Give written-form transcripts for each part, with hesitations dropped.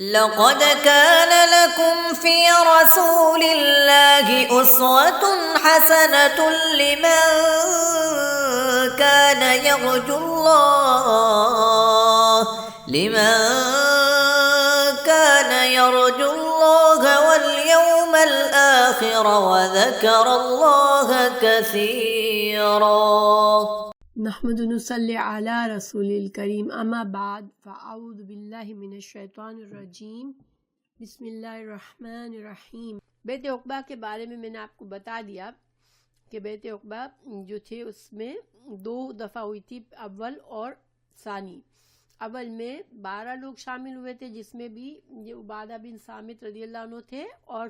لقد كان لكم في رسول الله أسوة حسنة لمن كان يرجو الله واليوم الآخر وذكر الله كثيرا. نحمد نصلی علی رسول الکریم اما بعد فاعوذ باللہ من الشیطان الرجیم بسم اللہ الرحمن الرحیم۔ بیت عقبہ کے بارے میں نے آپ کو بتا دیا کہ بیت عقبہ جو تھے اس میں 2 دفعہ ہوئی تھی، اول اور ثانی۔ اول میں 12 لوگ شامل ہوئے تھے جس میں بھی یہ عبادہ بن صامت رضی اللہ عنہ تھے، اور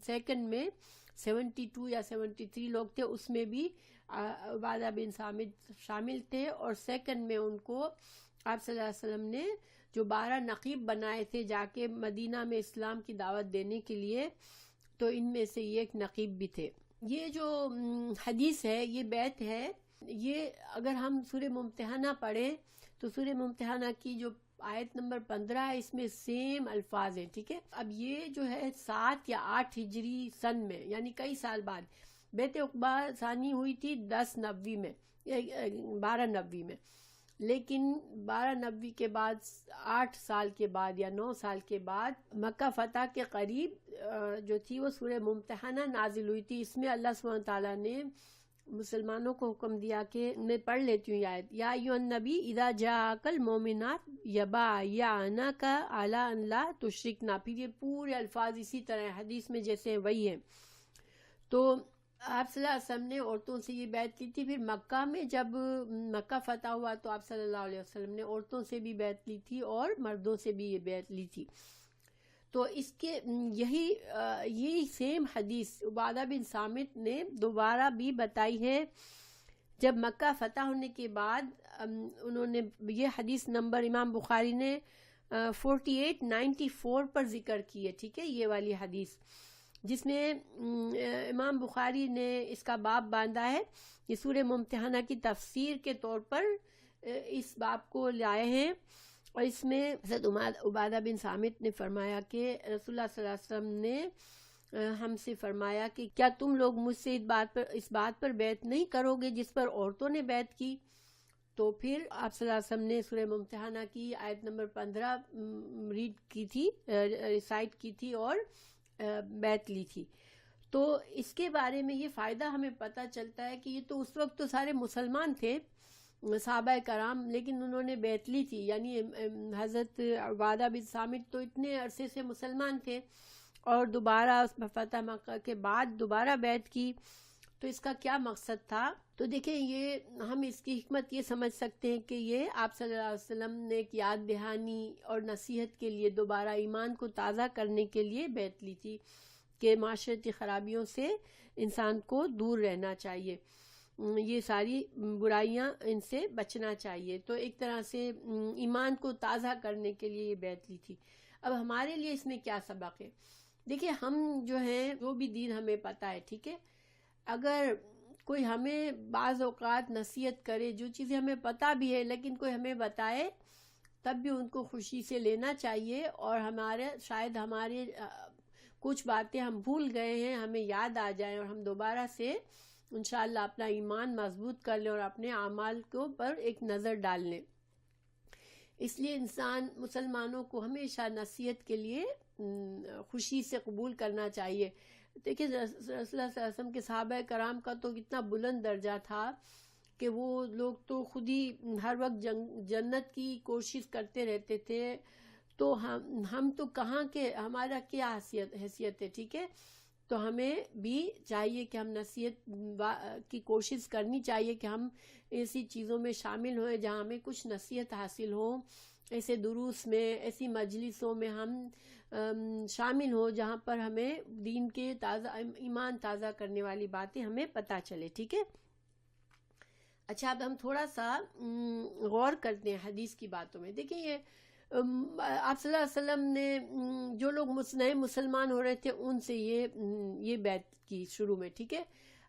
سیکنڈ میں 72 یا 73 لوگ تھے، اس میں بھی عبادہ بن صامت شامل تھے، اور سیکنڈ میں ان کو آپ صلی اللہ علیہ وسلم نے جو 12 نقیب بنائے تھے جا کے مدینہ میں اسلام کی دعوت دینے کے لیے، تو ان میں سے یہ ایک نقیب بھی تھے۔ یہ جو حدیث ہے، یہ بیت ہے، یہ اگر ہم سورہ ممتحنہ پڑھیں تو سورہ ممتحنہ کی جو آیت نمبر 15 ہے، اس میں سیم الفاظ ہیں، ٹھیک ہے۔ اب یہ جو ہے 7 یا 8 ہجری سن میں، یعنی کئی سال بعد بیت عقبہ ثانی ہوئی تھی 10 نبوی میں، 12 نبوی میں، لیکن 12 نبوی کے بعد 8 سال کے بعد یا 9 سال کے بعد مکہ فتح کے قریب جو تھی وہ سورہ ممتحنہ نازل ہوئی تھی۔ اس میں اللہ سبحانہ تعالیٰ نے مسلمانوں کو حکم دیا کہ میں پڑھ لیتی ہوں یہ آیت، یا ایھا النبی اذا جاءک المؤمنات یبایعنک علی ان لا تشرکن۔ پھر یہ پورے الفاظ اسی طرح حدیث میں جیسے ہیں وہی ہیں۔ تو آپ صلی اللہ علیہ وسلم نے عورتوں سے یہ بیعت لی تھی۔ پھر مکہ میں جب مکہ فتح ہوا تو آپ صلی اللہ علیہ وسلم نے عورتوں سے بھی بیعت لی تھی اور مردوں سے بھی یہ بیعت لی تھی۔ تو اس کے یہی سیم حدیث عبادہ بن صامت نے دوبارہ بھی بتائی ہے۔ جب مکہ فتح ہونے کے بعد انہوں نے یہ حدیث نمبر امام بخاری نے 4894 پر ذکر کی ہے، ٹھیک ہے، یہ والی حدیث جس میں امام بخاری نے اس کا باب باندھا ہے۔ یہ سورہ ممتحنہ کی تفسیر کے طور پر اس باب کو لائے ہیں، اور اس میں حضرت عبادہ بن صامت نے فرمایا کہ رسول اللہ صلی اللہ علیہ وسلم نے ہم سے فرمایا کہ کیا تم لوگ مجھ سے اس بات پر بیعت نہیں کرو گے جس پر عورتوں نے بیعت کی؟ تو پھر آپ صلی اللہ علیہ وسلم نے سورہ ممتحنہ کی آیت نمبر 15 ریڈ کی تھی، ریسائٹ کی تھی اور بیعت لی تھی۔ تو اس کے بارے میں یہ فائدہ ہمیں پتہ چلتا ہے کہ یہ تو اس وقت تو سارے مسلمان تھے صحابہ کرام، لیکن انہوں نے بیعت لی تھی، یعنی حضرت عبادہ بن صامت تو اتنے عرصے سے مسلمان تھے اور دوبارہ فتح مکہ کے بعد دوبارہ بیعت کی، تو اس کا کیا مقصد تھا؟ تو دیکھیں، یہ ہم اس کی حکمت یہ سمجھ سکتے ہیں کہ یہ آپ صلی اللہ علیہ وسلم نے ایک یاد دہانی اور نصیحت کے لیے، دوبارہ ایمان کو تازہ کرنے کے لیے بیعت لی تھی کہ معاشرتی خرابیوں سے انسان کو دور رہنا چاہیے، یہ ساری برائیاں ان سے بچنا چاہیے۔ تو ایک طرح سے ایمان کو تازہ کرنے کے لیے یہ بیعت لی تھی۔ اب ہمارے لیے اس میں کیا سبق ہے؟ دیکھیں، ہم جو ہیں جو بھی دین ہمیں پتہ ہے، ٹھیک ہے، اگر کوئی ہمیں بعض اوقات نصیحت کرے، جو چیزیں ہمیں پتہ بھی ہے لیکن کوئی ہمیں بتائے، تب بھی ان کو خوشی سے لینا چاہیے، اور شاید ہمارے کچھ باتیں ہم بھول گئے ہیں، ہمیں یاد آ جائیں اور ہم دوبارہ سے انشاءاللہ اپنا ایمان مضبوط کر لیں اور اپنے اعمال کو پر ایک نظر ڈال لیں۔ اس لیے مسلمانوں کو ہمیشہ نصیحت کے لیے خوشی سے قبول کرنا چاہیے۔ دیکھیں، رسول اللہ صلی اللہ علیہ وسلم کے صحابہ کرام کا تو کتنا بلند درجہ تھا کہ وہ لوگ تو خود ہی ہر وقت جنت کی کوشش کرتے رہتے تھے، تو ہم تو کہاں کے، ہمارا کیا حیثیت ہے، ٹھیک ہے۔ تو ہمیں بھی چاہیے کہ ہم نصیحت کی کوشش کرنی چاہیے کہ ہم ایسی چیزوں میں شامل ہوئیں جہاں ہمیں کچھ نصیحت حاصل ہو، ایسے دروس میں، ایسی مجلسوں میں ہم شامل ہوں جہاں پر ہمیں دین کے ایمان تازہ کرنے والی باتیں ہمیں پتہ چلے، ٹھیک ہے۔ اچھا، اب ہم تھوڑا سا غور کرتے ہیں حدیث کی باتوں میں۔ دیکھیں، یہ آپ صلی اللہ علیہ وسلم نے جو لوگ نئے مسلمان ہو رہے تھے ان سے یہ بیعت کی شروع میں، ٹھیک ہے۔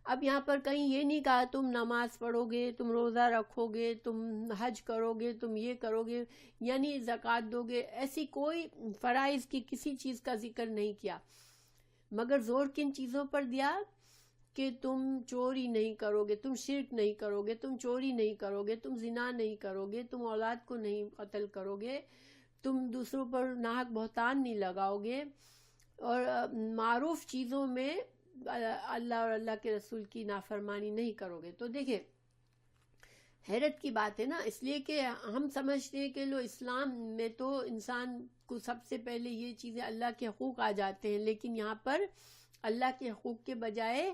اب یہاں پر کہیں یہ نہیں کہا تم نماز پڑھو گے، تم روزہ رکھو گے، تم حج کرو گے، تم یہ کرو گے، یعنی زکوٰۃ دو گے، ایسی کوئی فرائض کی کسی چیز کا ذکر نہیں کیا، مگر زور کن چیزوں پر دیا کہ تم چوری نہیں کرو گے، تم شرک نہیں کرو گے، تم چوری نہیں کرو گے، تم زنا نہیں کرو گے، تم اولاد کو نہیں قتل کرو گے، تم دوسروں پر ناحق بہتان نہیں لگاؤ گے، اور معروف چیزوں میں اللہ اور اللہ کے رسول کی نافرمانی نہیں کرو گے۔ تو دیکھیں حیرت کی بات ہے نا، اس لیے کہ ہم سمجھتے ہیں کہ لو اسلام میں تو انسان کو سب سے پہلے یہ چیزیں اللہ کے حقوق آ جاتے ہیں، لیکن یہاں پر اللہ کے حقوق کے بجائے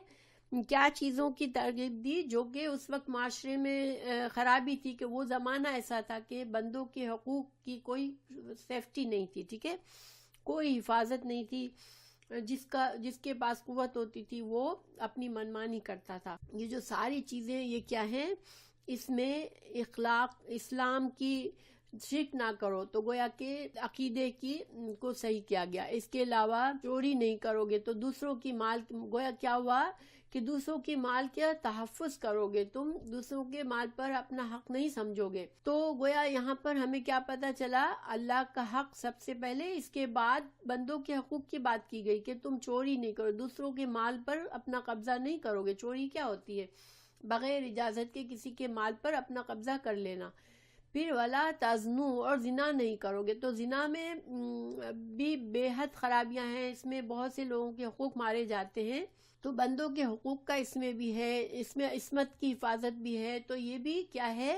کیا چیزوں کی ترغیب دی جو کہ اس وقت معاشرے میں خرابی تھی، کہ وہ زمانہ ایسا تھا کہ بندوں کے حقوق کی کوئی سیفٹی نہیں تھی، ٹھیک ہے، کوئی حفاظت نہیں تھی، جس کے پاس قوت ہوتی تھی وہ اپنی منمانی کرتا تھا۔ یہ جو ساری چیزیں یہ کیا ہیں، اس میں اخلاق اسلام کی شرک نہ کرو تو گویا کہ عقیدے کی کو صحیح کیا گیا۔ اس کے علاوہ چوری نہیں کرو گے تو دوسروں کی مال، گویا کیا ہوا کہ دوسروں کی مال کا تحفظ کرو گے، تم دوسروں کے مال پر اپنا حق نہیں سمجھو گے۔ تو گویا یہاں پر ہمیں کیا پتہ چلا، اللہ کا حق سب سے پہلے، اس کے بعد بندوں کے حقوق کی بات کی گئی کہ تم چوری نہیں کرو، دوسروں کے مال پر اپنا قبضہ نہیں کرو گے۔ چوری کیا ہوتی ہے؟ بغیر اجازت کے کسی کے مال پر اپنا قبضہ کر لینا۔ پھر ولا تزنو، اور زنا نہیں کرو گے۔ تو زنا میں بھی بے حد خرابیاں ہیں، اس میں بہت سے لوگوں کے حقوق مارے جاتے ہیں، تو بندوں کے حقوق کا اس میں بھی ہے، اس میں عصمت کی حفاظت بھی ہے، تو یہ بھی کیا ہے،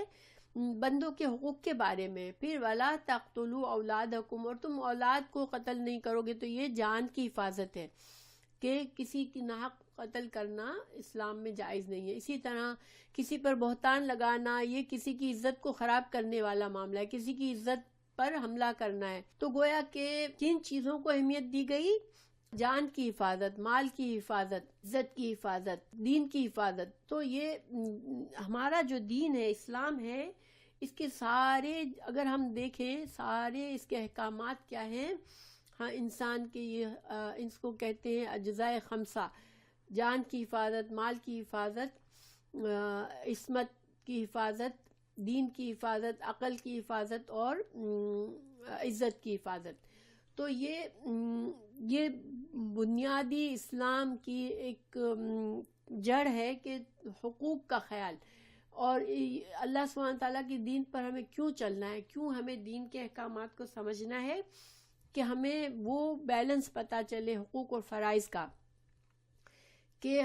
بندوں کے حقوق کے بارے میں۔ پھر ولا تقتلوا اولادکم، اور تم اولاد کو قتل نہیں کرو گے، تو یہ جان کی حفاظت ہے کہ کسی کی ناحق قتل کرنا اسلام میں جائز نہیں ہے۔ اسی طرح کسی پر بہتان لگانا، یہ کسی کی عزت کو خراب کرنے والا معاملہ ہے، کسی کی عزت پر حملہ کرنا ہے۔ تو گویا کہ کن چیزوں کو اہمیت دی گئی؟ جان کی حفاظت، مال کی حفاظت، عزت کی حفاظت، دین کی حفاظت۔ تو یہ ہمارا جو دین ہے، اسلام ہے، اس کے سارے اگر ہم دیکھیں، سارے اس کے احکامات کیا ہیں؟ ہاں، انسان کے یہ اس کو کہتے ہیں اجزائے خمسہ: جان کی حفاظت، مال کی حفاظت، عصمت کی حفاظت، دین کی حفاظت، عقل کی حفاظت اور عزت کی حفاظت۔ تو یہ بنیادی اسلام کی ایک جڑ ہے کہ حقوق کا خیال، اور اللہ سبحانہ تعالیٰ کی دین پر ہمیں کیوں چلنا ہے، کیوں ہمیں دین کے احکامات کو سمجھنا ہے، کہ ہمیں وہ بیلنس پتہ چلے حقوق اور فرائض کا، کہ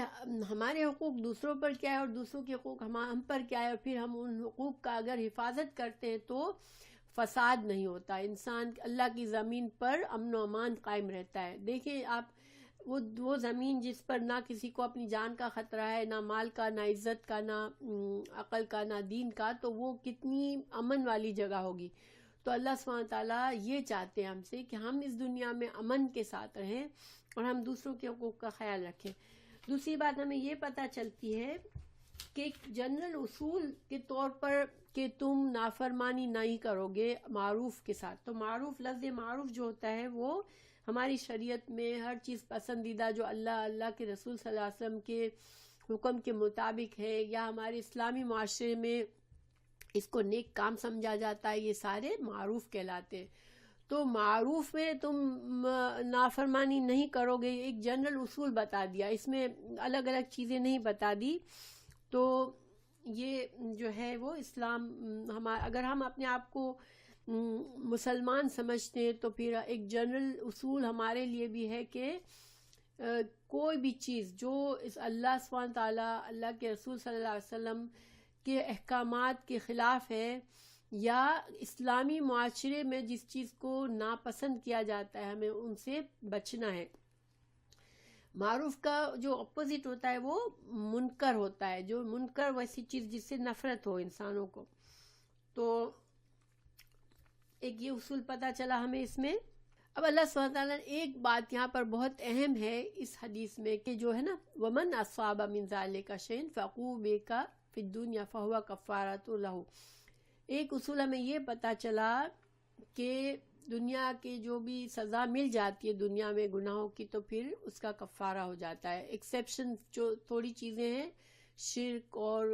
ہمارے حقوق دوسروں پر کیا ہے اور دوسروں کے حقوق ہم پر کیا ہے، اور پھر ہم ان حقوق کا اگر حفاظت کرتے ہیں تو فساد نہیں ہوتا، انسان اللہ کی زمین پر امن و امان قائم رہتا ہے۔ دیکھیں آپ وہ زمین جس پر نہ کسی کو اپنی جان کا خطرہ ہے، نہ مال کا، نہ عزت کا، نہ عقل کا، نہ دین کا، تو وہ کتنی امن والی جگہ ہوگی۔ تو اللہ سبحانہ تعالیٰ یہ چاہتے ہیں ہم سے کہ ہم اس دنیا میں امن کے ساتھ رہیں اور ہم دوسروں کے حقوق کا خیال رکھیں۔ دوسری بات ہمیں یہ پتہ چلتی ہے کہ ایک جنرل اصول کے طور پر کہ تم نافرمانی نہیں کرو گے معروف کے ساتھ۔ تو معروف، لفظ معروف جو ہوتا ہے وہ ہماری شریعت میں ہر چیز پسندیدہ جو اللہ کے رسول صلی اللہ علیہ وسلم کے حکم کے مطابق ہے، یا ہمارے اسلامی معاشرے میں اس کو نیک کام سمجھا جاتا ہے، یہ سارے معروف کہلاتے ہیں۔ تو معروف میں تم نافرمانی نہیں کرو گے، ایک جنرل اصول بتا دیا، اس میں الگ الگ چیزیں نہیں بتا دی۔ تو یہ جو ہے وہ اسلام، اگر ہم اپنے آپ کو مسلمان سمجھتے ہیں تو پھر ایک جنرل اصول ہمارے لیے بھی ہے کہ کوئی بھی چیز جو اس اللہ سبحانہ تعالیٰ، اللہ کے رسول صلی اللہ علیہ وسلم کے احکامات کے خلاف ہے، یا اسلامی معاشرے میں جس چیز کو ناپسند کیا جاتا ہے، ہمیں ان سے بچنا ہے۔ معروف کا جو اپوزٹ ہوتا ہے وہ منکر ہوتا ہے، جو منکر ویسی چیز جس سے نفرت ہو انسانوں کو۔ تو ایک یہ اصول پتہ چلا ہمیں اس میں۔ اب اللہ سبحانہ تعالیٰ نے ایک بات یہاں پر بہت اہم ہے اس حدیث میں، کہ جو ہے نا وَمَنْ أَصَابَ مِنْ ذَلِكَ شَيْءٍ فَعُوقِبَ فِي الدُّنْيَا فَهُوَ كَفَّارَةٌ لَهُ۔ ایک اصول ہمیں یہ پتہ چلا کہ دنیا کے جو بھی سزا مل جاتی ہے دنیا میں گناہوں کی تو پھر اس کا کفارہ ہو جاتا ہے. ایکسیپشن جو تھوڑی چیزیں ہیں، شرک اور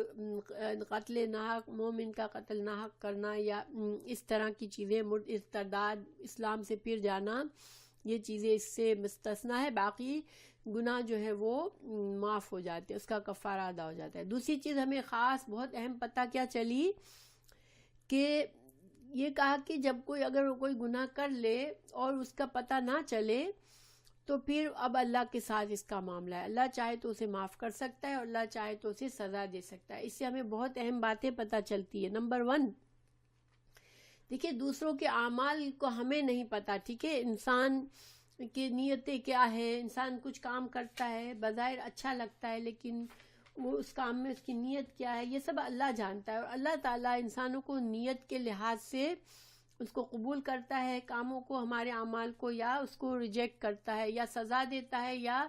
قتل ناحق، مومن کا قتل ناحق کرنا یا اس طرح کی چیزیں، ارتداد، اسلام سے پھر جانا، یہ چیزیں اس سے مستثنا ہے. باقی گناہ جو ہے وہ معاف ہو جاتے ہیں، اس کا کفارہ ادا ہو جاتا ہے. دوسری چیز ہمیں خاص بہت اہم پتہ کیا چلی کہ یہ کہا کہ جب اگر کوئی گناہ کر لے اور اس کا پتہ نہ چلے تو پھر اب اللہ کے ساتھ اس کا معاملہ ہے. اللہ چاہے تو اسے معاف کر سکتا ہے اور اللہ چاہے تو اسے سزا دے سکتا ہے. اس سے ہمیں بہت اہم باتیں پتہ چلتی ہے. نمبر 1، دیکھیے دوسروں کے اعمال کو ہمیں نہیں پتہ، ٹھیک ہے، انسان کی نیتیں کیا ہے. انسان کچھ کام کرتا ہے، بظاہر اچھا لگتا ہے، لیکن وہ اس کام میں اس کی نیت کیا ہے یہ سب اللہ جانتا ہے. اور اللہ تعالیٰ انسانوں کو نیت کے لحاظ سے اس کو قبول کرتا ہے، کاموں کو، ہمارے اعمال کو، یا اس کو ریجیکٹ کرتا ہے، یا سزا دیتا ہے، یا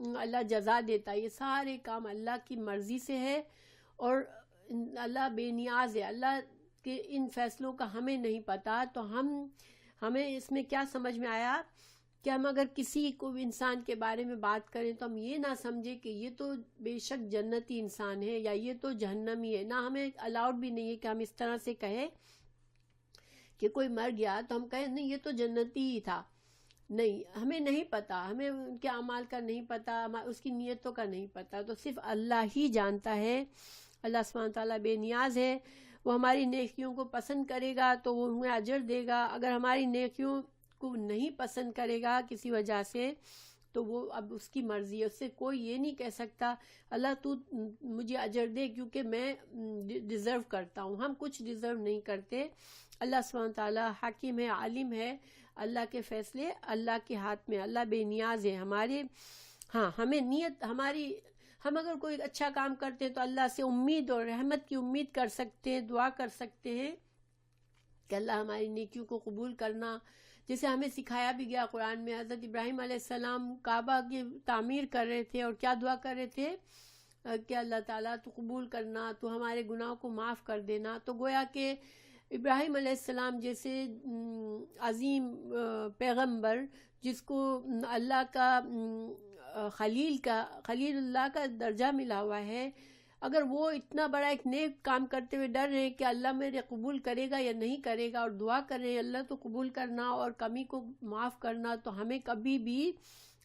اللہ جزا دیتا ہے. یہ سارے کام اللہ کی مرضی سے ہے اور اللہ بے نیاز ہے. اللہ کے ان فیصلوں کا ہمیں نہیں پتہ. تو ہمیں اس میں کیا سمجھ میں آیا کہ ہم اگر کسی کو انسان کے بارے میں بات کریں تو ہم یہ نہ سمجھیں کہ یہ تو بے شک جنتی انسان ہے یا یہ تو جہنمی ہے. نہ ہمیں الاؤڈ بھی نہیں ہے کہ ہم اس طرح سے کہیں کہ کوئی مر گیا تو ہم کہیں نہیں یہ تو جنتی ہی تھا. نہیں، ہمیں نہیں پتا، ہمیں ان کے اعمال کا نہیں پتا، اس کی نیتوں کا نہیں پتا. تو صرف اللہ ہی جانتا ہے. اللہ سبحانہ تعالیٰ بے نیاز ہے. وہ ہماری نیکیوں کو پسند کرے گا تو وہ ہمیں اجر دے گا. اگر ہماری نیکیوں کو نہیں پسند کرے گا کسی وجہ سے تو وہ اب اس کی مرضی ہے. اس سے کوئی یہ نہیں کہہ سکتا اللہ تو مجھے اجر دے کیونکہ میں ڈیزرو کرتا ہوں. ہم کچھ ڈیزرو نہیں کرتے. اللہ سبحانہ تعالیٰ حکیم ہے، عالم ہے. اللہ کے فیصلے اللہ کے ہاتھ میں. اللہ بے نیاز ہے. ہمیں نیت ہم اگر کوئی اچھا کام کرتے ہیں تو اللہ سے امید اور رحمت کی امید کر سکتے ہیں، دعا کر سکتے ہیں کہ اللہ ہماری نیکیوں کو قبول کرنا. جیسے ہمیں سکھایا بھی گیا قرآن میں، حضرت ابراہیم علیہ السلام کعبہ کی تعمیر کر رہے تھے اور کیا دعا کر رہے تھے کہ اللہ تعالیٰ تو قبول کرنا، تو ہمارے گناہوں کو معاف کر دینا. تو گویا کہ ابراہیم علیہ السلام جیسے عظیم پیغمبر جس کو اللہ کا خلیل اللہ کا درجہ ملا ہوا ہے، اگر وہ اتنا بڑا ایک نیک کام کرتے ہوئے ڈر رہے ہیں کہ اللہ میرے قبول کرے گا یا نہیں کرے گا، اور دعا کر رہے ہیں اللہ تو قبول کرنا اور کمی کو معاف کرنا، تو ہمیں کبھی بھی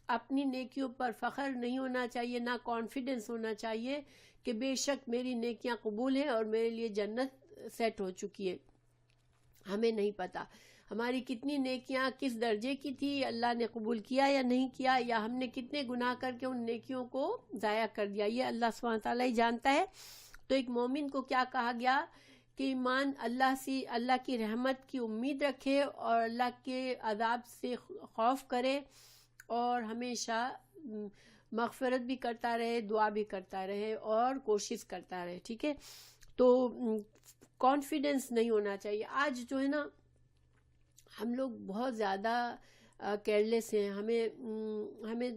اپنی نیکیوں پر فخر نہیں ہونا چاہیے، نہ کانفیڈنس ہونا چاہیے کہ بے شک میری نیکیاں قبول ہیں اور میرے لیے جنت سیٹ ہو چکی ہے. ہمیں نہیں پتا ہماری کتنی نیکیاں کس درجے کی تھی، اللہ نے قبول کیا یا نہیں کیا، یا ہم نے کتنے گناہ کر کے ان نیکیوں کو ضائع کر دیا، یہ اللہ سبحانہ تعالیٰ ہی جانتا ہے. تو ایک مومن کو کیا کہا گیا کہ ایمان اللہ کی رحمت کی امید رکھے اور اللہ کے عذاب سے خوف کرے اور ہمیشہ مغفرت بھی کرتا رہے، دعا بھی کرتا رہے اور کوشش کرتا رہے. ٹھیک ہے، تو کانفیڈنس نہیں ہونا چاہیے. آج جو ہے نا ہم لوگ بہت زیادہ کیئرلیس ہیں. ہمیں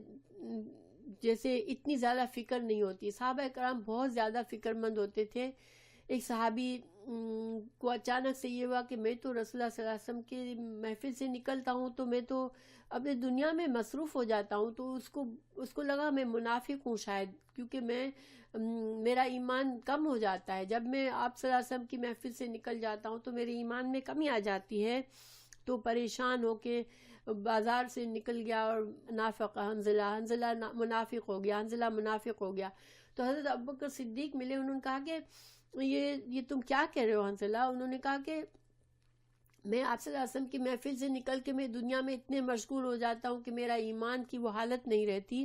جیسے اتنی زیادہ فکر نہیں ہوتی. صحابہ کرام بہت زیادہ فکر مند ہوتے تھے. ایک صحابی کو اچانک سے یہ ہوا کہ میں تو رسول اللہ صلی اللہ علیہ وسلم کی محفل سے نکلتا ہوں تو میں تو اپنے دنیا میں مصروف ہو جاتا ہوں. تو اس کو لگا میں منافق ہوں شاید، کیونکہ میرا ایمان کم ہو جاتا ہے. جب میں آپ صلی اللہ علیہ وسلم کی محفل سے نکل جاتا ہوں تو میرے ایمان میں کمی آ جاتی ہے. تو پریشان ہو کے بازار سے نکل گیا اور نافق حنظلہ منافق ہو گیا، حنظلہ منافق ہو گیا. تو حضرت ابوبکر صدیق ملے. انہوں نے کہا کہ یہ تم کیا کہہ رہے ہو حنظلہ؟ انہوں نے کہا کہ میں آپ صلی اللہ علیہ وسلم کی محفل سے نکل کے میں دنیا میں اتنے مشغول ہو جاتا ہوں کہ میرا ایمان کی وہ حالت نہیں رہتی،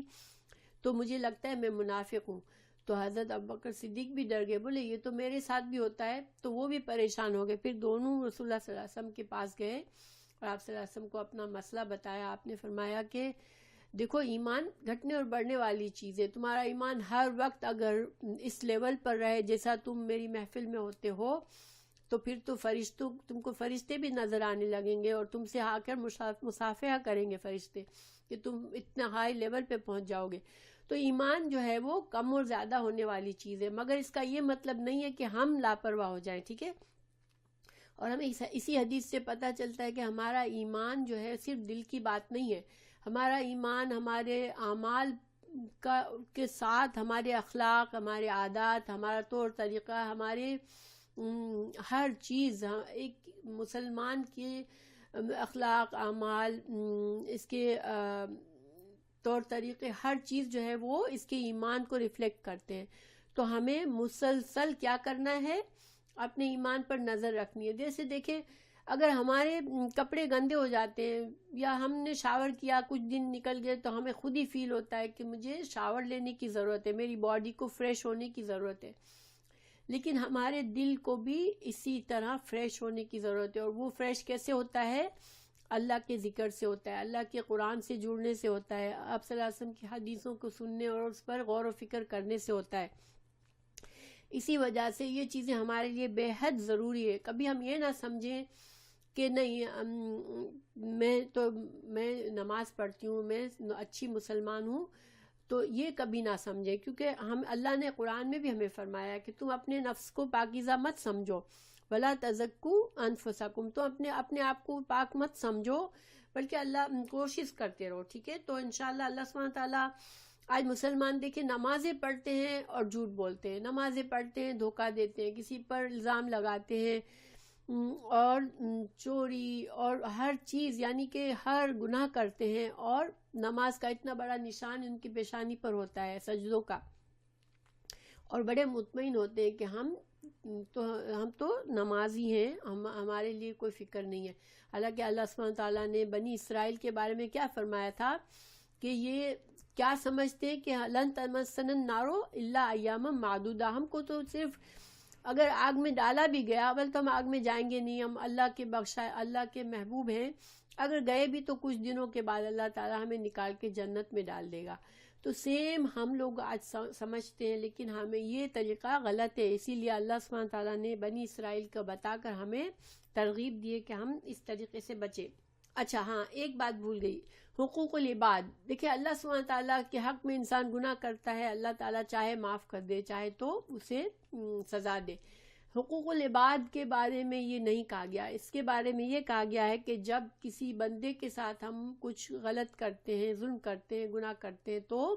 تو مجھے لگتا ہے میں منافق ہوں. تو حضرت ابوبکر صدیق بھی ڈر گئے، بولے یہ تو میرے ساتھ بھی ہوتا ہے. تو وہ بھی پریشان ہو گئے. پھر دونوں رسول اللہ صلی اللہ علیہ وسلم کے پاس گئے اور آپ صلی اللہ علیہ وسلم کو اپنا مسئلہ بتایا. آپ نے فرمایا کہ دیکھو ایمان گھٹنے اور بڑھنے والی چیز ہے. تمہارا ایمان ہر وقت اگر اس لیول پر رہے جیسا تم میری محفل میں ہوتے ہو تو پھر تو تم کو فرشتے بھی نظر آنے لگیں گے اور تم سے آ کر مصافحہ کریں گے فرشتے کہ تم اتنا ہائی لیول پہ پہنچ جاؤ گے. تو ایمان جو ہے وہ کم اور زیادہ ہونے والی چیز ہے، مگر اس کا یہ مطلب نہیں ہے کہ ہم لاپرواہ ہو جائیں. ٹھیک ہے، اور ہمیں اسی حدیث سے پتہ چلتا ہے کہ ہمارا ایمان جو ہے صرف دل کی بات نہیں ہے، ہمارا ایمان ہمارے اعمال کے ساتھ ہمارے اخلاق، ہمارے عادات، ہمارا طور طریقہ، ہمارے ہر چیز، ایک مسلمان کے اخلاق، اعمال، اس کے طور طریقے، ہر چیز جو ہے وہ اس کے ایمان کو ریفلیکٹ کرتے ہیں. تو ہمیں مسلسل کیا کرنا ہے؟ اپنے ایمان پر نظر رکھنی ہے. جیسے دیکھیں اگر ہمارے کپڑے گندے ہو جاتے ہیں یا ہم نے شاور کیا کچھ دن نکل گئے تو ہمیں خود ہی فیل ہوتا ہے کہ مجھے شاور لینے کی ضرورت ہے، میری باڈی کو فریش ہونے کی ضرورت ہے. لیکن ہمارے دل کو بھی اسی طرح فریش ہونے کی ضرورت ہے. اور وہ فریش کیسے ہوتا ہے؟ اللہ کے ذکر سے ہوتا ہے، اللہ کے قرآن سے جڑنے سے ہوتا ہے، آپ صلی اللہ علیہ وسلم کی حدیثوں کو سننے اور اس پر غور و فکر کرنے سے ہوتا ہے. اسی وجہ سے یہ چیزیں ہمارے لیے بے حد ضروری ہے. کبھی ہم یہ نہ سمجھیں کہ نہیں میں نماز پڑھتی ہوں، میں اچھی مسلمان ہوں، تو یہ کبھی نہ سمجھیں، کیونکہ اللہ نے قرآن میں بھی ہمیں فرمایا کہ تم اپنے نفس کو پاکیزہ مت سمجھو، وَلَا تَزَكُّوا أَنفُسَكُمْ، تو اپنے آپ کو پاک مت سمجھو بلکہ اللہ کوشش کرتے رہو. ٹھیک ہے، تو انشاءاللہ اللہ سبحانہ تعالیٰ آج مسلمان دیکھیں نمازیں پڑھتے ہیں اور جھوٹ بولتے ہیں، نمازیں پڑھتے ہیں دھوکہ دیتے ہیں، کسی پر الزام لگاتے ہیں، اور چوری اور ہر چیز یعنی کہ ہر گناہ کرتے ہیں. اور نماز کا اتنا بڑا نشان ان کی پیشانی پر ہوتا ہے سجدوں کا، اور بڑے مطمئن ہوتے ہیں کہ ہم تو نمازی ہیں، ہمارے لیے کوئی فکر نہیں ہے. حالانکہ اللہ سبحانہ تعالیٰ نے بنی اسرائیل کے بارے میں کیا فرمایا تھا کہ یہ کیا سمجھتے ہیں کہ لن تمسنا النار الا ایاما معدودہ، ہم کو تو صرف اگر آگ میں ڈالا بھی گیا اول تو ہم آگ میں جائیں گے نہیں، ہم اللہ کے بخشا اللہ کے محبوب ہیں، اگر گئے بھی تو کچھ دنوں کے بعد اللہ تعالیٰ ہمیں نکال کے جنت میں ڈال دے گا. تو سیم ہم لوگ آج سمجھتے ہیں، لیکن ہمیں یہ طریقہ غلط ہے. اسی لیے اللہ سبحانہ تعالیٰ نے بنی اسرائیل کو بتا کر ہمیں ترغیب دیے کہ ہم اس طریقے سے بچیں. اچھا ہاں، ایک بات بھول گئی، حقوق العباد. دیکھیں اللہ سبحانہ تعالیٰ کے حق میں انسان گناہ کرتا ہے، اللہ تعالیٰ چاہے معاف کر دے، چاہے تو اسے سزا دے. حقوق العباد کے بارے میں یہ نہیں کہا گیا. اس کے بارے میں یہ کہا گیا ہے کہ جب کسی بندے کے ساتھ ہم کچھ غلط کرتے ہیں، ظلم کرتے ہیں، گناہ کرتے ہیں، تو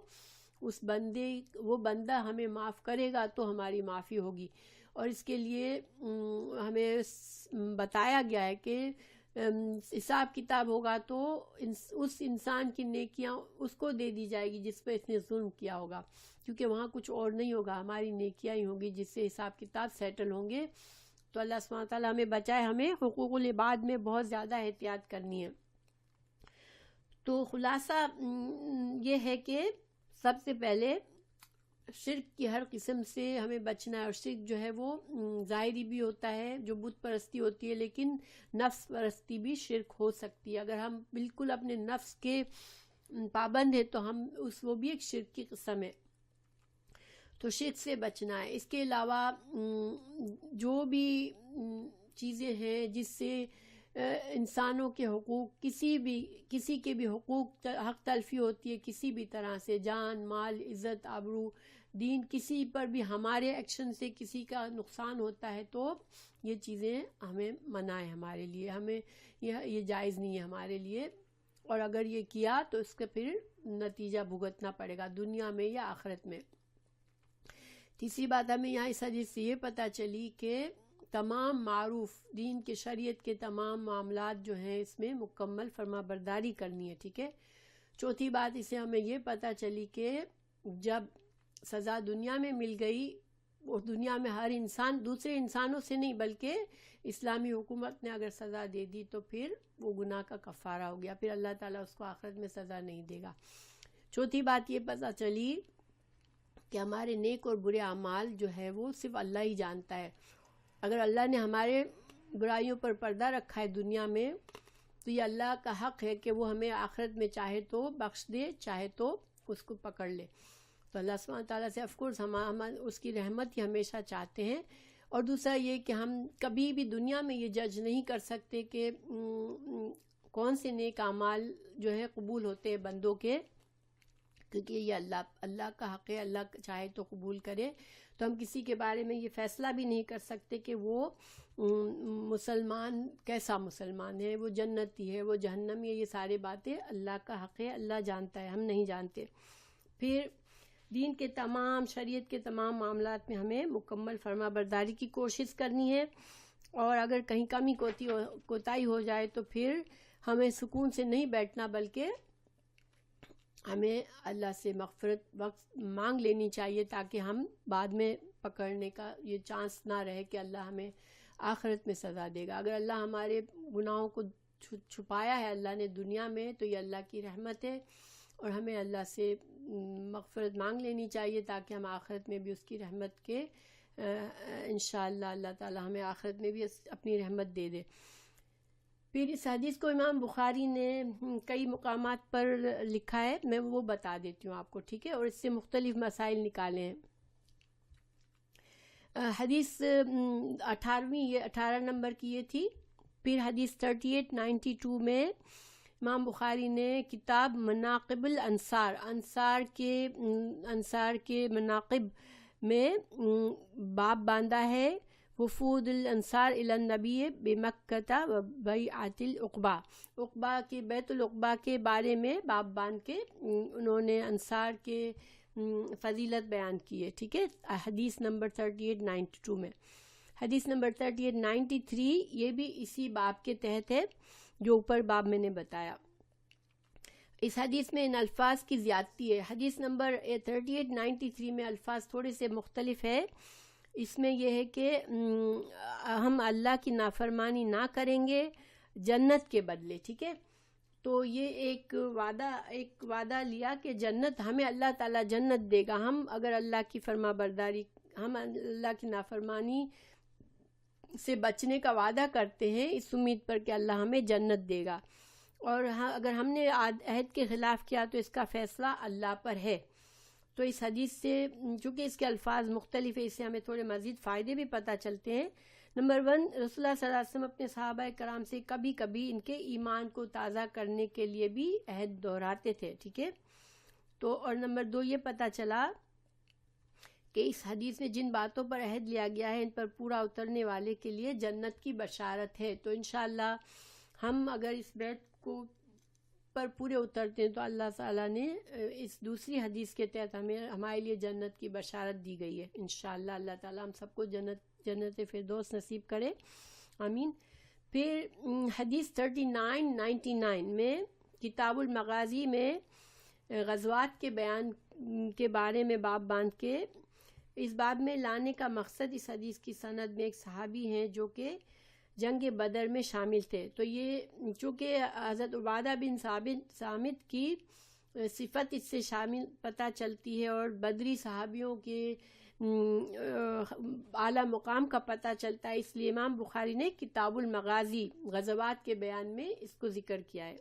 وہ بندہ ہمیں معاف کرے گا تو ہماری معافی ہوگی. اور اس کے لیے ہمیں بتایا گیا ہے کہ حساب کتاب ہوگا تو اس انسان کی نیکیاں اس کو دے دی جائے گی جس پہ اس نے ظلم کیا ہوگا، کیونکہ وہاں کچھ اور نہیں ہوگا، ہماری نیکیاں ہی ہوگی جس سے حساب کتاب سیٹل ہوں گے. تو اللہ سبحانہ تعالیٰ ہمیں بچائے، ہمیں حقوق العباد میں بہت زیادہ احتیاط کرنی ہے. تو خلاصہ یہ ہے کہ سب سے پہلے شرک کی ہر قسم سے ہمیں بچنا ہے. اور شرک جو ہے وہ ظاہری بھی ہوتا ہے جو بت پرستی ہوتی ہے، لیکن نفس پرستی بھی شرک ہو سکتی ہے. اگر ہم بالکل اپنے نفس کے پابند ہیں تو وہ بھی ایک شرک کی قسم ہے. تو شرک سے بچنا ہے. اس کے علاوہ جو بھی چیزیں ہیں جس سے انسانوں کے حقوق، کسی کے بھی حقوق حق تلفی ہوتی ہے کسی بھی طرح سے، جان، مال، عزت، آبرو، دین، کسی پر بھی ہمارے ایکشن سے کسی کا نقصان ہوتا ہے تو یہ چیزیں ہمیں منع ہے ہمارے لیے، ہمیں یہ جائز نہیں ہے ہمارے لیے. اور اگر یہ کیا تو اس کا پھر نتیجہ بھگتنا پڑے گا دنیا میں یا آخرت میں. تیسری بات ہمیں یہاں اس حدیث سے یہ پتہ چلی کہ تمام معروف دین کے شریعت کے تمام معاملات جو ہیں اس میں مکمل فرما برداری کرنی ہے. ٹھیک ہے. چوتھی بات اسے ہمیں یہ پتہ چلی کہ جب سزا دنیا میں مل گئی، اور دنیا میں ہر انسان دوسرے انسانوں سے نہیں بلکہ اسلامی حکومت نے اگر سزا دے دی تو پھر وہ گناہ کا کفارہ ہو گیا، پھر اللہ تعالیٰ اس کو آخرت میں سزا نہیں دے گا. چوتھی بات یہ پتہ چلی کہ ہمارے نیک اور برے اعمال جو ہے وہ صرف اللہ ہی جانتا ہے. اگر اللہ نے ہمارے برائیوں پر پردہ رکھا ہے دنیا میں تو یہ اللہ کا حق ہے کہ وہ ہمیں آخرت میں چاہے تو بخش دے، چاہے تو اس کو پکڑ لے. تو اللہ سبحانہ تعالیٰ سے آف کورس ہم اس کی رحمت ہی ہمیشہ چاہتے ہیں. اور دوسرا یہ کہ ہم کبھی بھی دنیا میں یہ جج نہیں کر سکتے کہ کون سے نیک اعمال جو ہے قبول ہوتے ہیں بندوں کے. کیونکہ یہ اللہ کا حق ہے، اللہ چاہے تو قبول کرے. تو ہم کسی کے بارے میں یہ فیصلہ بھی نہیں کر سکتے کہ وہ مسلمان کیسا مسلمان ہے، وہ جنتی ہے، وہ جہنمی ہے. یہ ساری باتیں اللہ کا حق ہے، اللہ جانتا ہے، ہم نہیں جانتے. پھر دین کے تمام، شریعت کے تمام معاملات میں ہمیں مکمل فرما برداری کی کوشش کرنی ہے، اور اگر کہیں کمی کوتاہی ہو جائے تو پھر ہمیں سکون سے نہیں بیٹھنا، بلکہ ہمیں اللہ سے مغفرت وقت مانگ لینی چاہیے، تاکہ ہم بعد میں پکڑنے کا یہ چانس نہ رہے کہ اللہ ہمیں آخرت میں سزا دے گا. اگر اللہ ہمارے گناہوں کو چھپایا ہے اللہ نے دنیا میں، تو یہ اللہ کی رحمت ہے، اور ہمیں اللہ سے مغفرت مانگ لینی چاہیے تاکہ ہم آخرت میں بھی اس کی رحمت کے انشاءاللہ اللہ تعالی ہمیں آخرت میں بھی اپنی رحمت دے دے. پھر اس حدیث کو امام بخاری نے کئی مقامات پر لکھا ہے، میں وہ بتا دیتی ہوں آپ کو، ٹھیک ہے، اور اس سے مختلف مسائل نکالے ہیں. حدیث 18 نمبر کی یہ تھی. پھر حدیث 3892 میں امام بخاری نے کتاب مناقب الانصار، انصار کے مناقب میں باب باندھا ہے، وفود الانصار الی النبی بمکہ و بیعۃ العقبہ. عقبہ کے بیت العقبہ کے بارے میں باب باندھ کے انہوں نے انصار کے فضیلت بیان کی ہے، ٹھیک ہے، حدیث نمبر 3892 میں. حدیث نمبر 3893 یہ بھی اسی باب کے تحت ہے جو اوپر باب میں نے بتایا. اس حدیث میں ان الفاظ کی زیادتی ہے. حدیث نمبر 3893 میں الفاظ تھوڑے سے مختلف ہے. اس میں یہ ہے کہ ہم اللہ کی نافرمانی نہ کریں گے جنت کے بدلے، ٹھیک ہے. تو یہ ایک وعدہ لیا کہ جنت ہمیں اللہ تعالیٰ جنت دے گا، ہم اگر اللہ کی فرما برداری، ہم اللہ کی نافرمانی سے بچنے کا وعدہ کرتے ہیں اس امید پر کہ اللہ ہمیں جنت دے گا، اور اگر ہم نے عہد کے خلاف کیا تو اس کا فیصلہ اللہ پر ہے. تو اس حدیث سے چونکہ اس کے الفاظ مختلف ہیں، اس سے ہمیں تھوڑے مزید فائدے بھی پتہ چلتے ہیں. نمبر 1، رسول اللہ صلی اللہ علیہ وسلم اپنے صحابہ کرام سے کبھی کبھی ان کے ایمان کو تازہ کرنے کے لیے بھی عہد دہراتے تھے، ٹھیک ہے. تو اور نمبر 2 یہ پتہ چلا کہ اس حدیث میں جن باتوں پر عہد لیا گیا ہے ان پر پورا اترنے والے کے لیے جنت کی بشارت ہے. تو انشاءاللہ ہم اگر اس بیت کو پر پورے اترتے ہیں تو اللہ تعالیٰ نے اس دوسری حدیث کے تحت ہمارے لیے جنت کی بشارت دی گئی ہے. انشاءاللہ اللہ تعالیٰ ہم سب کو جنت فردوس نصیب کرے، آمین. پھر حدیث 3999 میں کتاب المغازی میں غزوات کے بیان کے بارے میں باب باندھ کے اس باب میں لانے کا مقصد، اس حدیث کی سند میں ایک صحابی ہیں جو کہ جنگ بدر میں شامل تھے. تو یہ چونکہ حضرت عبادہ بن صامت کی صفت اس سے شامل پتہ چلتی ہے، اور بدری صحابیوں کے اعلیٰ مقام کا پتہ چلتا ہے، اس لیے امام بخاری نے کتاب المغازی غزوات کے بیان میں اس کو ذکر کیا ہے.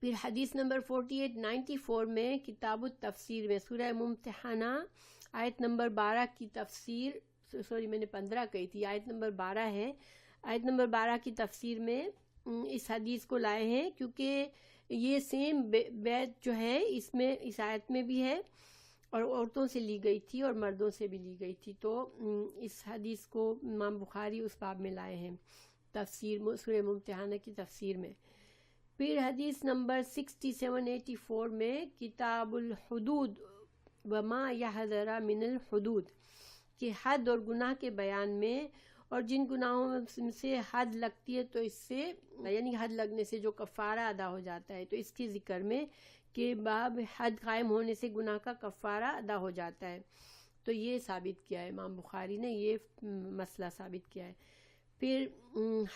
پھر حدیث نمبر 4894 میں کتاب التفسیر میں سورہ ممتحنہ آیت نمبر 12 کی تفسیر، میں نے 15 کہی تھی، آیت نمبر 12 ہے. آیت نمبر 12 کی تفسیر میں اس حدیث کو لائے ہیں کیونکہ یہ سیم بیت جو ہے اس میں اس آیت میں بھی ہے، اور عورتوں سے لی گئی تھی اور مردوں سے بھی لی گئی تھی. تو اس حدیث کو امام بخاری اس باب میں لائے ہیں تفسیر سورہ ممتحنہ کی تفسیر میں. پھر حدیث نمبر 6784 میں کتاب الحدود وما یحذر من الحدود، کہ حد اور گناہ کے بیان میں، اور جن گناہوں سے حد لگتی ہے تو اس سے یعنی حد لگنے سے جو کفارہ ادا ہو جاتا ہے، تو اس کی ذکر میں کہ باب حد قائم ہونے سے گناہ کا کفارہ ادا ہو جاتا ہے. تو یہ ثابت کیا ہے امام بخاری نے، یہ مسئلہ ثابت کیا ہے. پھر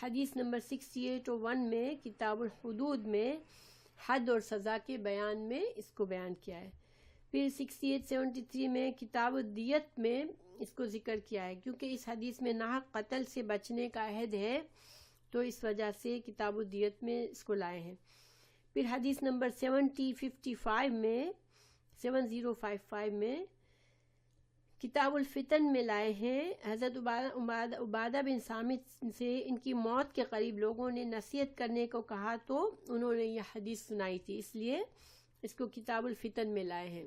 حدیث نمبر 6801 میں کتاب الحدود میں حد اور سزا کے بیان میں اس کو بیان کیا ہے. پھر 6873 میں کتاب الدیت میں اس کو ذکر کیا ہے، کیونکہ اس حدیث میں ناحق قتل سے بچنے کا عہد ہے، تو اس وجہ سے کتاب الدیت میں اس کو لائے ہیں. پھر حدیث نمبر 7055 میں کتاب الفتن میں لائے ہیں. حضرت عبادہ بن صامت سے ان کی موت کے قریب لوگوں نے نصیحت کرنے کو کہا تو انہوں نے یہ حدیث سنائی تھی، اس لیے اس کو کتاب الفتن میں لائے ہیں.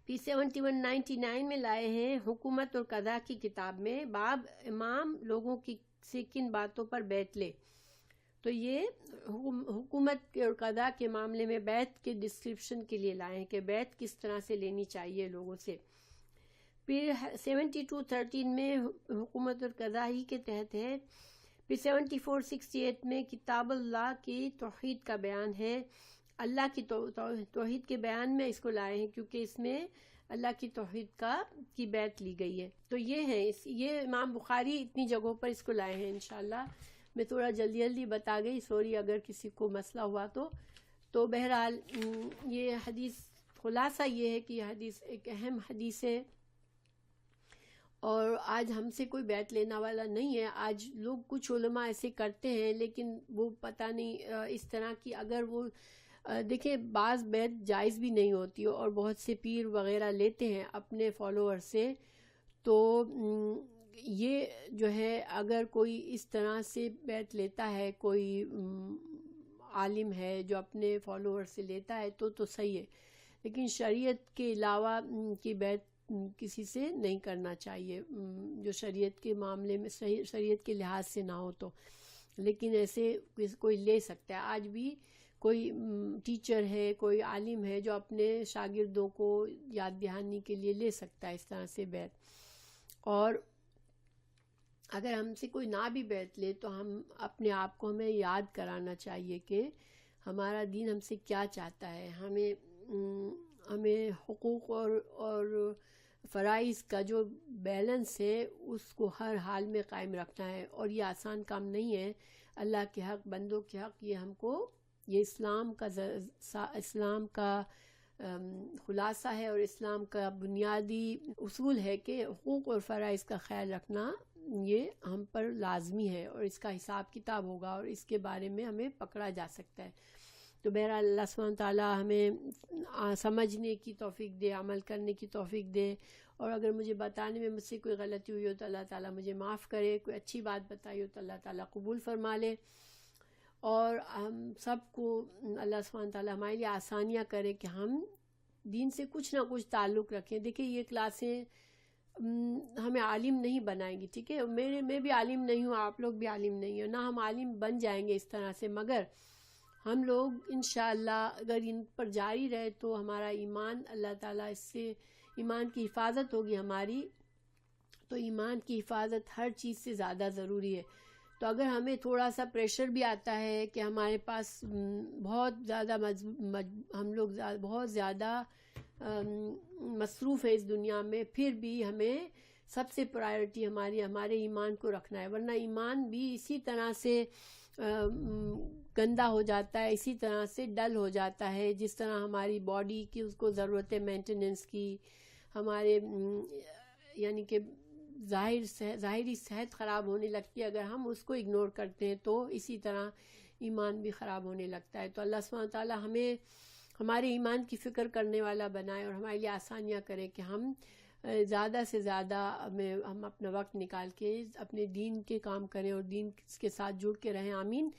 پھر 7199 میں لائے ہیں حکومت اور قضا کی کتاب میں، باب امام لوگوں کی سے کن باتوں پر بیعت لے. تو یہ حکومت اور قضا کے معاملے میں بیعت کے ڈسکرپشن کے لیے لائے ہیں کہ بیعت کس طرح سے لینی چاہیے لوگوں سے. پھر 7213 میں حکومت اور قضا ہی کے تحت ہے. پھر 7468 میں کتاب اللہ کی توحید کا بیان ہے. اللہ کی توحید کے بیان میں اس کو لائے ہیں کیونکہ اس میں اللہ کی توحید کی بیعت لی گئی ہے. تو یہ ہے یہ امام بخاری اتنی جگہوں پر اس کو لائے ہیں. انشاءاللہ میں تھوڑا جلدی بتا گئی، سوری اگر کسی کو مسئلہ ہوا تو بہرحال یہ حدیث خلاصہ یہ ہے کہ یہ حدیث ایک اہم حدیث ہے، اور آج ہم سے کوئی بیعت لینا والا نہیں ہے. آج لوگ کچھ علماء ایسے کرتے ہیں لیکن وہ پتہ نہیں اس طرح کی، اگر وہ دیکھیں بعض بیعت جائز بھی نہیں ہوتی اور بہت سے پیر وغیرہ لیتے ہیں اپنے فالوور سے. تو یہ جو ہے اگر کوئی اس طرح سے بیعت لیتا ہے، کوئی عالم ہے جو اپنے فالوور سے لیتا ہے تو صحیح ہے، لیکن شریعت کے علاوہ کی بیعت کسی سے نہیں کرنا چاہیے جو شریعت کے معاملے میں شریعت کے لحاظ سے نہ ہو تو. لیکن ایسے کوئی لے سکتا ہے. آج بھی کوئی ٹیچر ہے، کوئی عالم ہے جو اپنے شاگردوں کو یاد دہانی کے لیے لے سکتا ہے اس طرح سے بیعت. اور اگر ہم سے کوئی نہ بھی بیعت لے تو ہم اپنے آپ کو ہمیں یاد کرانا چاہیے کہ ہمارا دین ہم سے کیا چاہتا ہے. ہمیں حقوق اور فرائض کا جو بیلنس ہے اس کو ہر حال میں قائم رکھنا ہے، اور یہ آسان کام نہیں ہے. اللہ کے حق، بندوں کے حق، یہ ہم کو یہ اسلام کا خلاصہ ہے اور اسلام کا بنیادی اصول ہے کہ حقوق اور فرائض کا خیال رکھنا یہ ہم پر لازمی ہے، اور اس کا حساب کتاب ہوگا اور اس کے بارے میں ہمیں پکڑا جا سکتا ہے. تو بہرحال اللہ سبحانہ تعالیٰ ہمیں سمجھنے کی توفیق دے، عمل کرنے کی توفیق دے، اور اگر مجھے بتانے میں مجھ سے کوئی غلطی ہوئی ہو تو اللہ تعالیٰ مجھے معاف کرے، کوئی اچھی بات بتائی ہو تو اللہ تعالیٰ قبول فرما لے، اور ہم سب کو اللہ سبحانہ تعالیٰ ہمارے لیے آسانیاں کرے کہ ہم دین سے کچھ نہ کچھ تعلق رکھیں. دیکھیں یہ کلاسیں ہمیں عالم نہیں بنائیں گی، ٹھیک ہے، میں بھی عالم نہیں ہوں، آپ لوگ بھی عالم نہیں ہو، نہ ہم عالم بن جائیں گے اس طرح سے، مگر ہم لوگ انشاءاللہ اگر ان پر جاری رہے تو ہمارا ایمان، اللہ تعالیٰ اس سے ایمان کی حفاظت ہوگی ہماری. تو ایمان کی حفاظت ہر چیز سے زیادہ ضروری ہے. تو اگر ہمیں تھوڑا سا پریشر بھی آتا ہے کہ ہمارے پاس بہت زیادہ ہم لوگ بہت زیادہ مصروف ہے اس دنیا میں، پھر بھی ہمیں سب سے پرائرٹی ہمارے ایمان کو رکھنا ہے، ورنہ ایمان بھی اسی طرح سے گندا ہو جاتا ہے، اسی طرح سے ڈل ہو جاتا ہے جس طرح ہماری باڈی کی اس کو ضرورت ہے مینٹیننس کی، ہمارے یعنی کہ ظاہری صحت خراب ہونے لگتی ہے اگر ہم اس کو اگنور کرتے ہیں، تو اسی طرح ایمان بھی خراب ہونے لگتا ہے. تو اللہ سبحانہ تعالیٰ ہمیں ہمارے ایمان کی فکر کرنے والا بنائے اور ہمارے لیے آسانیاں کرے کہ ہم زیادہ سے زیادہ ہم اپنا وقت نکال کے اپنے دین کے کام کریں اور دین کے ساتھ جڑ کے رہیں. آمین.